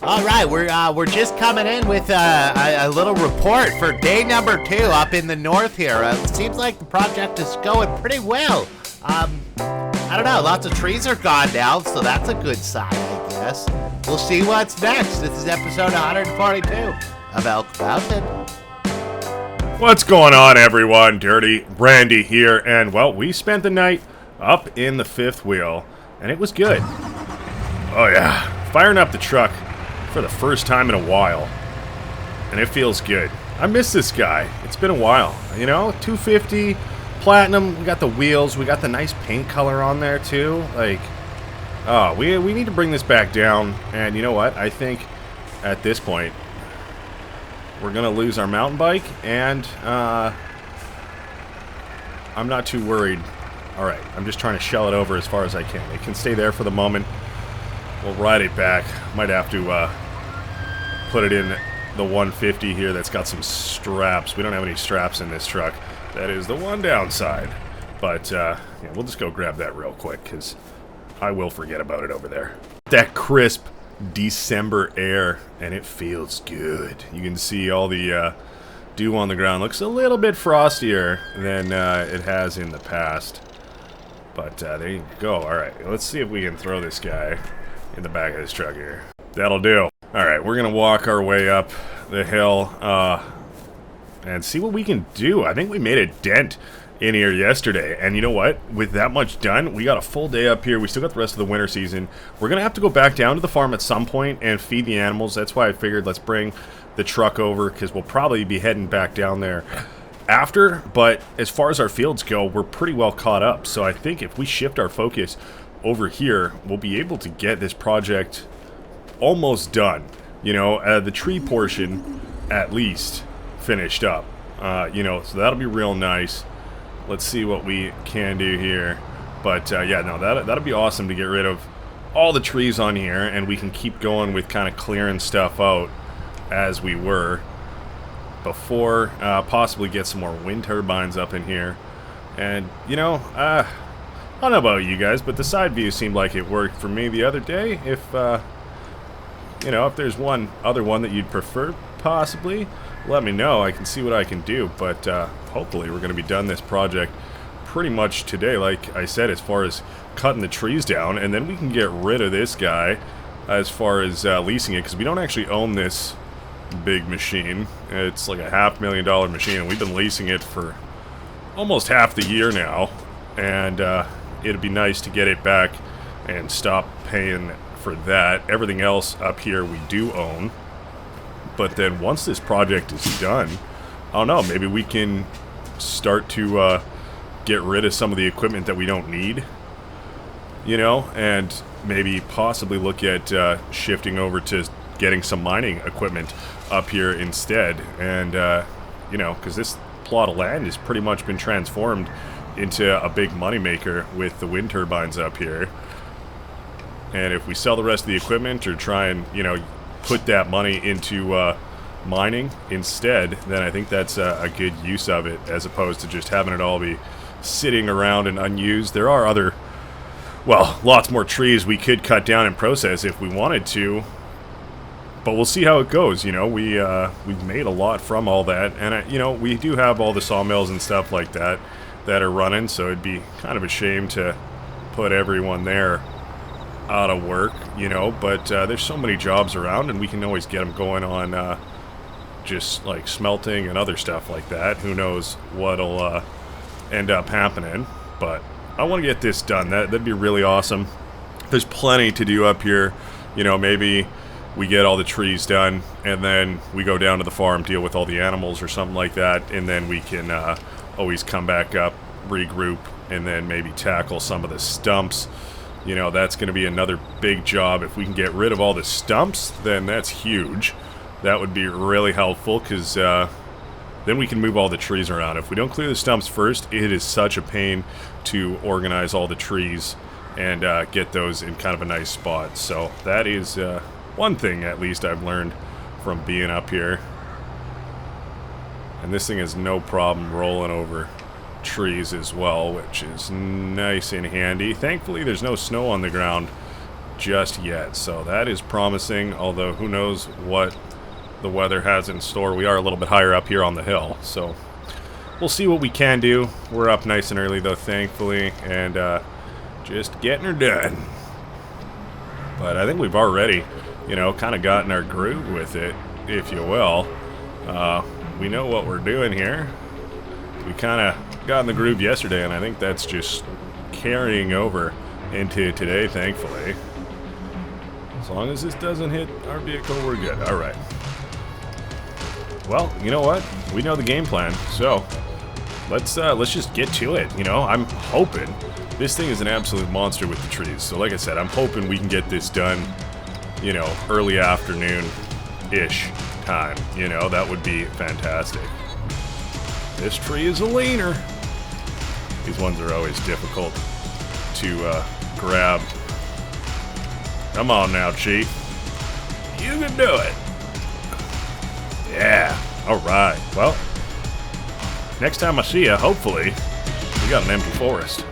All right, we're just coming in with a little report for day number 2 up in the north here. It seems like the project is going pretty well. I don't know, lots of trees are gone now, so that's a good sign, I guess. We'll see what's next. This is episode 142 of Elk Mountain. What's going on, everyone? Dirty Randy here, and well, we spent the night up in the fifth wheel, and it was good. Oh yeah, firing up the truck for the first time in a while, and it feels good. I miss this guy. It's been a while, you know. 250 platinum. We got the wheels. We got the nice paint color on there too. Like, oh, we need to bring this back down. And you know what? I think at this point we're gonna lose our mountain bike, and I'm not too worried. All right, I'm just trying to shell it over as far as I can. It can stay there for the moment. We'll ride it back. Might have to put it in the 150 here that's got some straps. We don't have any straps in this truck. That is the one downside. But yeah, we'll just go grab that real quick, because I will forget about it over there. That crisp December air, and it feels good. You can see all the dew on the ground. Looks a little bit frostier than it has in the past. But there you go. Alright, let's see if we can throw this guy in the back of this truck here. That'll do. Alright, we're gonna walk our way up the hill and see what we can do. I think we made a dent in here yesterday, and you know what? With that much done, we got a full day up here. We still got the rest of the winter season. We're gonna have to go back down to the farm at some point and feed the animals. That's why I figured let's bring the truck over, because we'll probably be heading back down there after. But as far as our fields go, we're pretty well caught up. So I think if we shift our focus over here, we'll be able to get this project almost done. You know, the tree portion at least finished up. You know, so that'll be real nice. Let's see what we can do here. But yeah, no, that'll be awesome to get rid of all the trees on here, and we can keep going with kind of clearing stuff out as we were before. Possibly get some more wind turbines up in here. And you know, I don't know about you guys, but the side view seemed like it worked for me the other day. If you know, if there's one other one that you'd prefer, possibly, let me know. I can see what I can do. But hopefully we're going to be done this project pretty much today, like I said, as far as cutting the trees down, and then we can get rid of this guy as far as leasing it, because we don't actually own this big machine. It's like a $500,000 machine, and we've been leasing it for almost half the year now, and it'd be nice to get it back and stop paying for that. Everything else up here we do own. But then once this project is done, I don't know, maybe we can start to get rid of some of the equipment that we don't need, you know, and maybe possibly look at shifting over to getting some mining equipment up here instead. And you know, because this plot of land has pretty much been transformed into a big moneymaker with the wind turbines up here. And if we sell the rest of the equipment, or try and, you know, put that money into mining instead, then I think that's a good use of it, as opposed to just having it all be sitting around and unused. There are other, well, lots more trees we could cut down and process if we wanted to, but we'll see how it goes. You know, we've made a lot from all that, and you know, we do have all the sawmills and stuff like that are running, so it'd be kind of a shame to put everyone there out of work, you know. But there's so many jobs around, and we can always get them going on just like smelting and other stuff like that. Who knows what'll end up happening, but I want to get this done. That'd be really awesome. There's plenty to do up here. You know, maybe we get all the trees done, and then we go down to the farm, deal with all the animals or something like that, and then we can always come back up, regroup, and then maybe tackle some of the stumps. You know, that's going to be another big job. If we can get rid of all the stumps, then that's huge. That would be really helpful, because then we can move all the trees around. If we don't clear the stumps first, it is such a pain to organize all the trees and get those in kind of a nice spot. So that is one thing, at least, I've learned from being up here. And this thing has no problem rolling over trees as well, which is nice and handy. Thankfully, there's no snow on the ground just yet. So that is promising, although who knows what the weather has in store. We are a little bit higher up here on the hill, so we'll see what we can do. We're up nice and early, though, thankfully, and just getting her done. But I think we've already, you know, kind of gotten our groove with it, if you will. We know what we're doing here. We kind of got in the groove yesterday, and I think that's just carrying over into today, thankfully. As long as this doesn't hit our vehicle, we're good. All right. Well, you know what? We know the game plan, so let's just get to it. You know, I'm hoping this thing is an absolute monster with the trees. So, like I said, I'm hoping we can get this done, you know, early afternoon-ish time. You know, that would be fantastic. This tree is a leaner. These ones are always difficult to grab. Come on now, Chief. You can do it. Yeah, alright. Well, next time I see you, hopefully, we got an empty forest.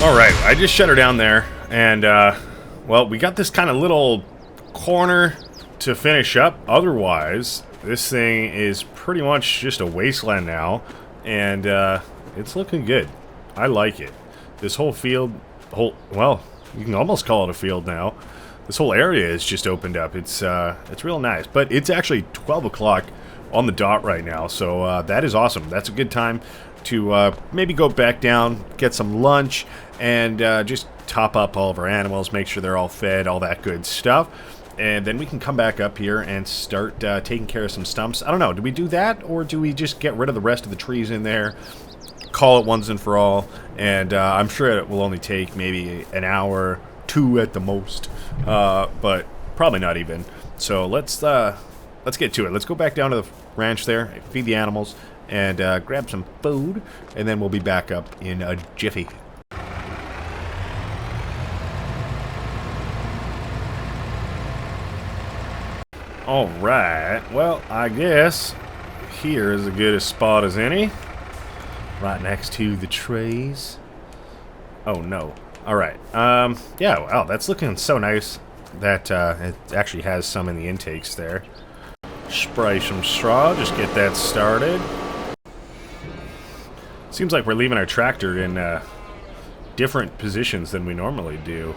Alright, I just shut her down there, and, well, we got this kind of little corner to finish up. Otherwise, this thing is pretty much just a wasteland now, and, it's looking good. I like it. This whole field, well, you can almost call it a field now. This whole area is just opened up. It's real nice, but it's actually 12 o'clock on the dot right now, so, that is awesome. That's a good time to maybe go back down, get some lunch, and just top up all of our animals, make sure they're all fed, all that good stuff. And then we can come back up here and start taking care of some stumps. I don't know, do we do that, or do we just get rid of the rest of the trees in there, call it once and for all? And I'm sure it will only take maybe an hour, 2 at the most, but probably not even. So let's get to it. Let's go back down to the ranch there, feed the animals, and grab some food, and then we'll be back up in a jiffy. Alright, well, I guess here is as good a spot as any. Right next to the trays. Oh, no. Alright, yeah, wow, that's looking so nice that it actually has some in the intakes there. Spray some straw, just get that started. Seems like we're leaving our tractor in different positions than we normally do,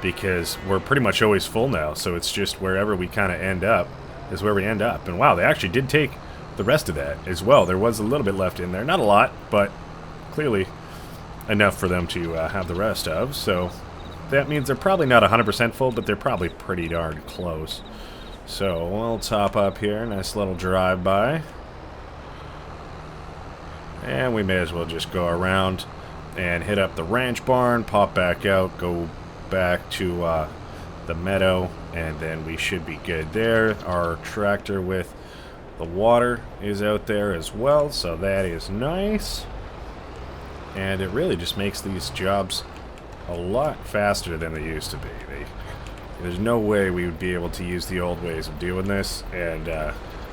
because we're pretty much always full now, so it's just wherever we kind of end up is where we end up. And wow, they actually did take the rest of that as well. There was a little bit left in there. Not a lot, but clearly enough for them to have the rest of. So that means they're probably not 100% full, but they're probably pretty darn close. So we'll top up here, nice little drive-by. And we may as well just go around and hit up the ranch barn, pop back out, go back to the meadow, and then we should be good there. Our tractor with the water is out there as well, so that is nice. And it really just makes these jobs a lot faster than they used to be. There's no way we would be able to use the old ways of doing this and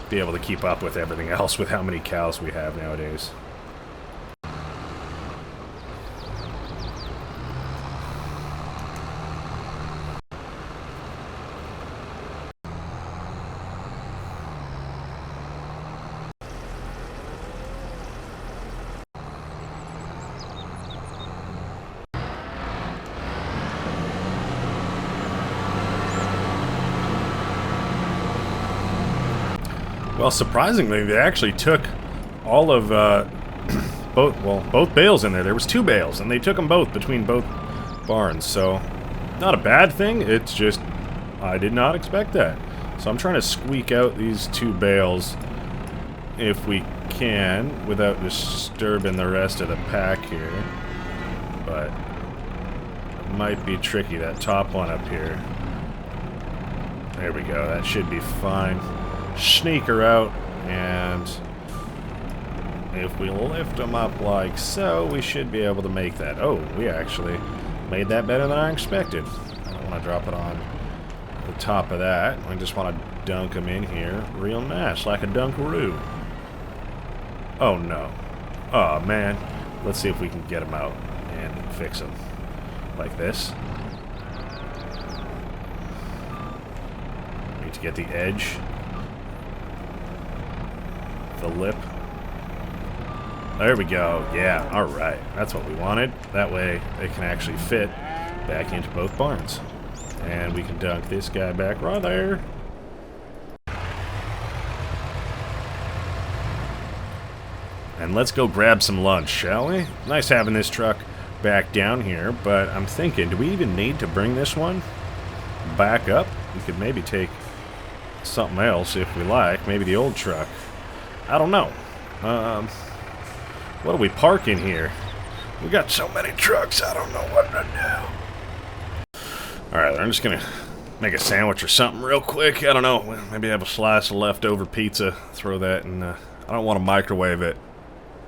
be able to keep up with everything else with how many cows we have nowadays. Well, surprisingly, they actually took all of both bales in there. There was 2 bales, and they took them both between both barns. So, not a bad thing. It's just I did not expect that. So I'm trying to squeak out these 2 bales if we can without disturbing the rest of the pack here. But it might be tricky. That top one up here. There we go. That should be fine. Sneak her out, and if we lift them up like so, we should be able to make that. Oh, we actually made that better than I expected. I don't want to drop it on the top of that. I just want to dunk them in here real nice, like a dunkaroo. Oh no. Oh man. Let's see if we can get them out and fix them like this. Need to get the edge. The lip. There we go. Yeah, alright. That's what we wanted. That way it can actually fit back into both barns. And we can dunk this guy back right there. And let's go grab some lunch, shall we? Nice having this truck back down here, but I'm thinking, do we even need to bring this one back up? We could maybe take something else if we like. Maybe the old truck. I don't know. What do we park in here? We got so many trucks, I don't know what to do. Alright, I'm just gonna make a sandwich or something real quick. I don't know. Maybe have a slice of leftover pizza. Throw that in. I don't want to microwave it.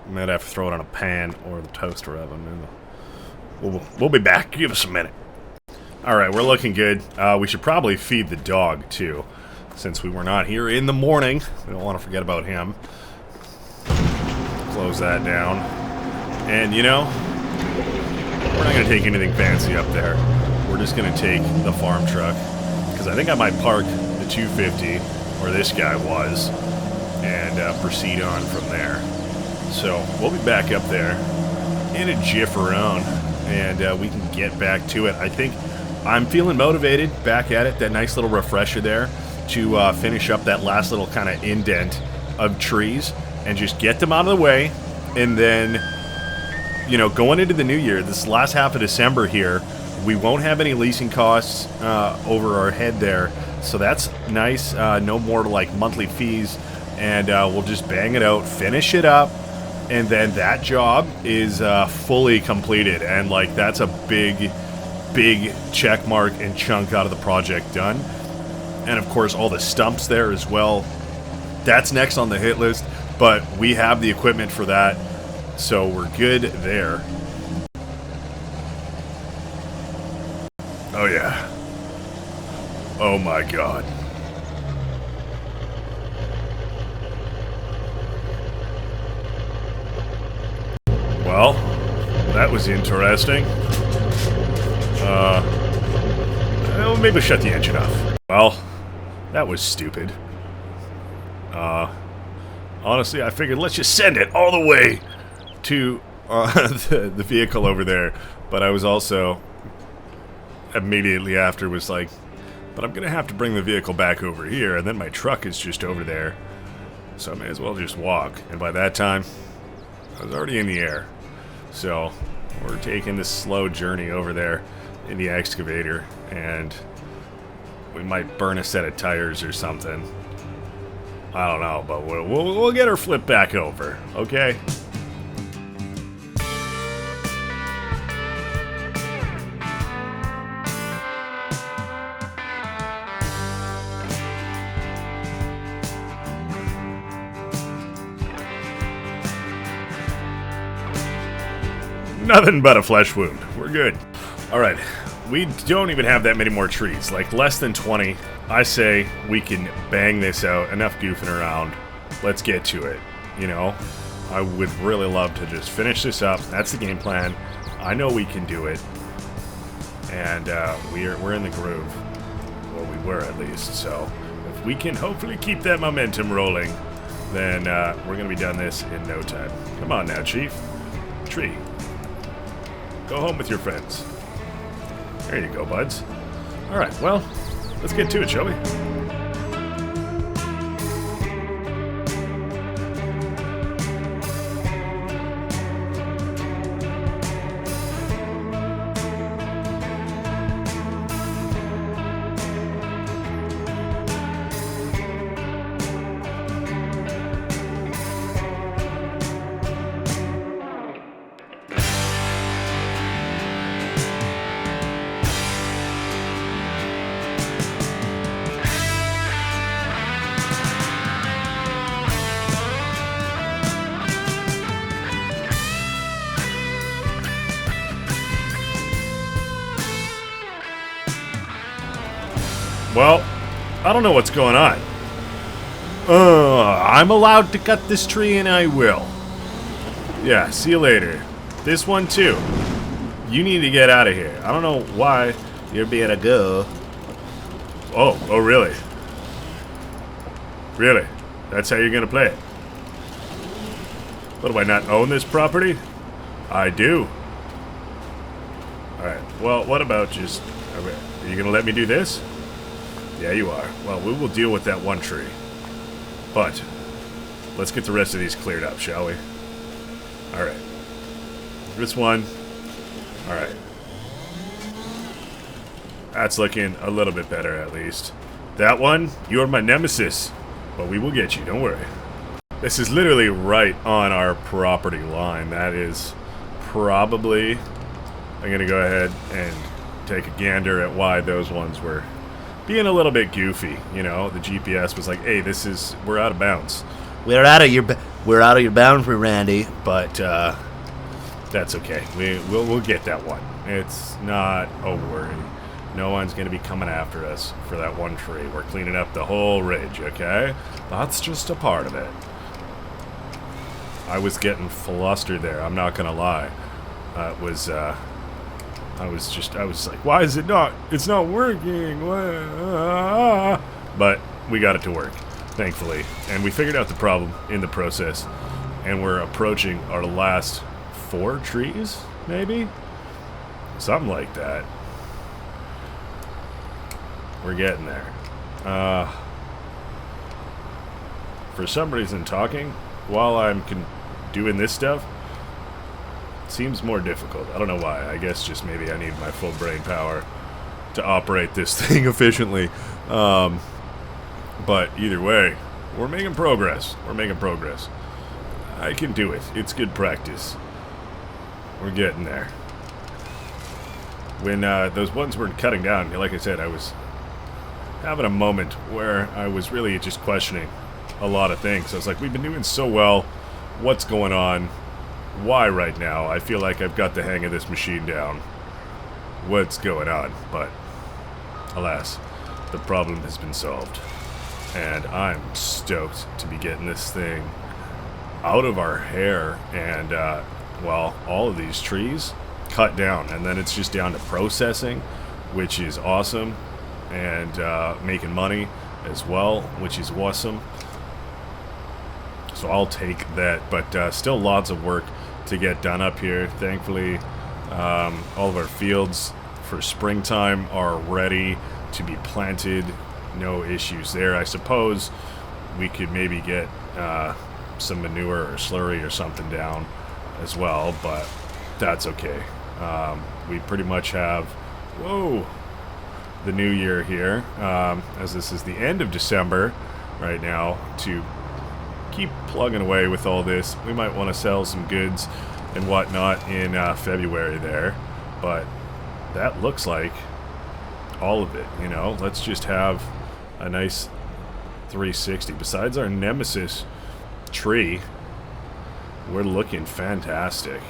I might have to throw it on a pan or the toaster oven. We'll be back. Give us a minute. Alright, we're looking good. We should probably feed the dog, too. Since we were not here in the morning. We don't want to forget about him. Close that down. And, you know, we're not going to take anything fancy up there. We're just going to take the farm truck. Because I think I might park the 250, where this guy was, and proceed on from there. So, we'll be back up there in a jifferone, and we can get back to it. I think I'm feeling motivated back at it. That nice little refresher there. To finish up that last little kind of indent of trees and just get them out of the way, and then, you know, going into the new year, this last half of December here, we won't have any leasing costs over our head there, so that's nice. No more like monthly fees, and we'll just bang it out, finish it up, and then that job is fully completed, and like that's a big check mark and chunk out of the project done. And of course all the stumps there as well. That's next on the hit list, but we have the equipment for that, so we're good there. Oh yeah. Oh my god. Well, that was interesting. Well, maybe shut the engine off. Well, that was stupid. Honestly, I figured let's just send it all the way to the vehicle over there. But I was also immediately after was like, but I'm gonna have to bring the vehicle back over here, and then my truck is just over there, so I may as well just walk. And by that time, I was already in the air. So we're taking this slow journey over there in the excavator, and we might burn a set of tires or something. I don't know, but we'll get her flipped back over, okay? Nothing but a flesh wound. We're good. Alright, we don't even have that many more trees. Like, less than 20. I say we can bang this out. Enough goofing around. Let's get to it. You know? I would really love to just finish this up. That's the game plan. I know we can do it. And we're in the groove. Well, we were at least. So if we can hopefully keep that momentum rolling, then we're going to be done this in no time. Come on now, Chief. Tree. Go home with your friends. There you go, buds. Alright, well, let's get to it, shall we? Well, I don't know what's going on. I'm allowed to cut this tree and I will. Yeah, see you later. This one too. You need to get out of here. I don't know why you're being a go. Oh, really? Really? That's how you're gonna play it? What, do I not own this property? I do. Alright, well, what about just... Are you gonna let me do this? Yeah, you are. Well, we will deal with that one tree. But, let's get the rest of these cleared up, shall we? Alright. This one. Alright. That's looking a little bit better, at least. That one, you're my nemesis. But we will get you, don't worry. This is literally right on our property line. That is probably... I'm gonna go ahead and take a gander at why those ones were being a little bit goofy. You know, the GPS was like, hey, we're out of bounds. We're out of your boundary, Randy. But that's okay. We'll get that one. It's not a worry. No one's gonna be coming after us for that one tree. We're cleaning up the whole ridge, okay? That's just a part of it. I was getting flustered there, I'm not gonna lie. I was like, why is it not? It's not working. But we got it to work, thankfully. And we figured out the problem in the process. And we're approaching our last 4 trees, maybe? Something like that. We're getting there. For some reason, talking while I'm doing this stuff seems more difficult. I don't know why. I guess just maybe I need my full brain power to operate this thing efficiently. But either way, we're making progress. We're making progress. I can do it. It's good practice. We're getting there. When those ones were cutting down, like I said, I was having a moment where I was really just questioning a lot of things. I was like, we've been doing so well. What's going on? Why right now? I feel like I've got the hang of this machine down. What's going on? But alas, the problem has been solved. And I'm stoked to be getting this thing out of our hair and, well, all of these trees cut down. And then it's just down to processing, which is awesome. And making money as well, which is awesome. So I'll take that. But still lots of work to get done up here. Thankfully, all of our fields for springtime are ready to be planted. No issues there. I suppose we could maybe get some manure or slurry or something down as well, but that's okay. We pretty much have, the new year here, as this is the end of December right now, to keep plugging away with all this. We might want to sell some goods and whatnot in February there, but that looks like all of it, you know. Let's just have a nice 360. Besides our nemesis tree, we're looking fantastic.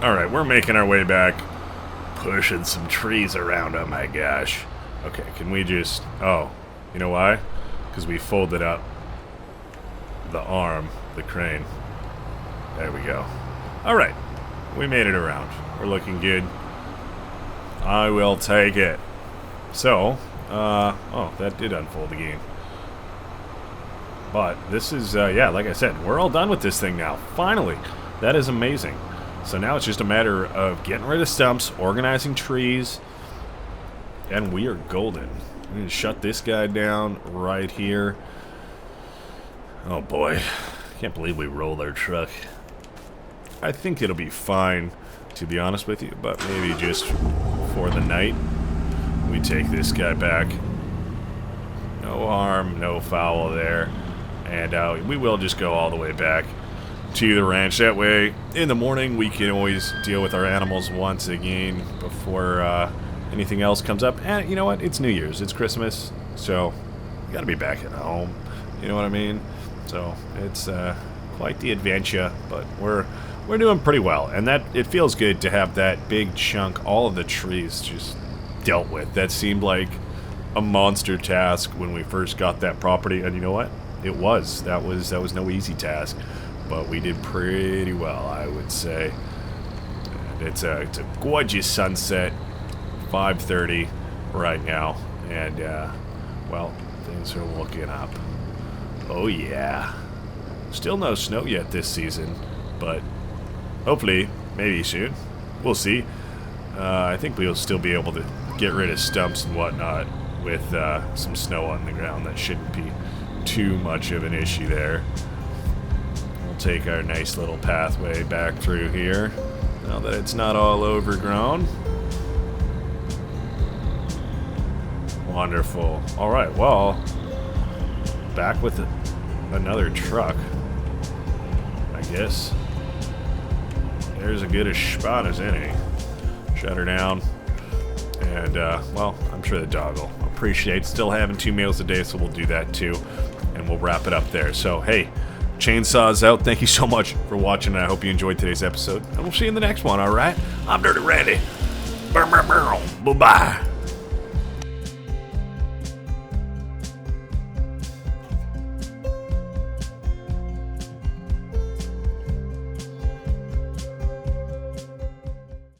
Alright, we're making our way back. Pushing some trees around, oh my gosh. Okay, can we just... Oh, you know why? Because we folded up the arm, the crane. There we go. Alright, we made it around. We're looking good. I will take it. So, oh, that did unfold again. But this is, yeah, like I said, we're all done with this thing now. Finally. That is amazing. So now it's just a matter of getting rid of stumps, organizing trees, and we are golden. I'm going to shut this guy down right here. Oh boy. Can't believe we rolled our truck. I think it'll be fine, to be honest with you, but maybe just for the night, we take this guy back. No harm, no foul there. And we will just go all the way back to the ranch. That way, in the morning, we can always deal with our animals once again before anything else comes up. And you know what? It's New Year's. It's Christmas. So, you gotta be back at home. You know what I mean? So, it's quite the adventure, but we're doing pretty well. And that it feels good to have that big chunk, all of the trees just dealt with. That seemed like a monster task when we first got that property. And you know what? It was. That was no easy task. But we did pretty well, I would say. And it's a gorgeous sunset, 5:30 right now, and well, things are looking up. Oh yeah, still no snow yet this season, but hopefully, maybe soon. We'll see. I think we'll still be able to get rid of stumps and whatnot with some snow on the ground. That shouldn't be too much of an issue there. Take our nice little pathway back through here now that it's not all overgrown. Wonderful. Alright, well, back with another truck, I guess. There's a good a spot as any. Shut her down. And, well, I'm sure the dog will appreciate still having 2 meals a day, so we'll do that too. And we'll wrap it up there. So, hey, Chainsaws out. Thank you so much for watching. I hope you enjoyed today's episode. And we'll see you in the next one, alright? I'm Dirty Randy. Bye-bye.